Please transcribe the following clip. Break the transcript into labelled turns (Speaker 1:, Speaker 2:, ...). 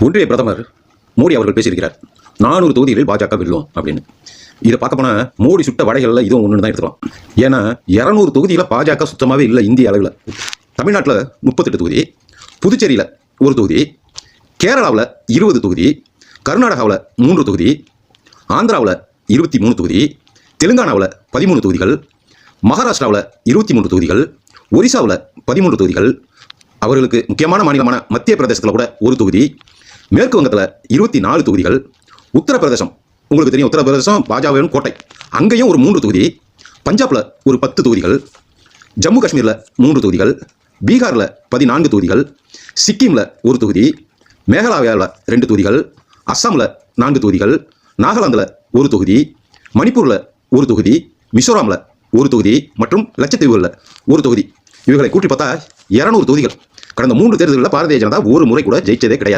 Speaker 1: ஒன்றிய பிரதமர் மோடி அவர்கள் பேசியிருக்கிறார் 400 தொகுதிகளில் பாஜக வெல்லும் அப்படின்னு. இதை பார்க்க போனால் மோடி சுட்ட வடைகளில் இதுவும் ஒன்று தான் எடுத்துக்கலாம். ஏன்னா 200 தொகுதியில் பாஜக சுத்தமாகவே இல்லை இந்திய அளவில். தமிழ்நாட்டில் 38 தொகுதி, புதுச்சேரியில் 1 தொகுதி, கேரளாவில் 20 தொகுதி, கர்நாடகாவில் 3 தொகுதி, ஆந்திராவில் 23 தொகுதி, தெலுங்கானாவில் 13 தொகுதிகள், மகாராஷ்டிராவில் 23 தொகுதிகள், ஒரிசாவில் 13 தொகுதிகள், அவர்களுக்கு முக்கியமான மாநிலமான மத்திய பிரதேசத்தில் கூட 1 தொகுதி, மேற்கு வங்கத்தில் 24 தொகுதிகள், உத்தரப்பிரதேசம் உங்களுக்கு தெரியும், உத்தரப்பிரதேசம் பாஜகவின் கோட்டை, அங்கேயும் ஒரு 3 தொகுதி, பஞ்சாபில் ஒரு 10 தொகுதிகள், ஜம்மு காஷ்மீரில் 3 தொகுதிகள், பீகாரில் 14 தொகுதிகள், சிக்கிமில் 1 தொகுதி, மேகாலயாவில் 2 தொகுதிகள், அஸ்ஸாமில் 4 தொகுதிகள், நாகாலாந்தில் 1 தொகுதி, மணிப்பூரில் 1 தொகுதி, மிசோராமில் 1 தொகுதி மற்றும் லட்சத்தீவுகளில் 1 தொகுதி. இவர்களை கூட்டி பார்த்தா 200 தொகுதிகள். கடந்த 3 தேர்தல்களில் பாரதிய ஜனதா ஒரு முறை கூட ஜெயிச்சதே கிடையாது.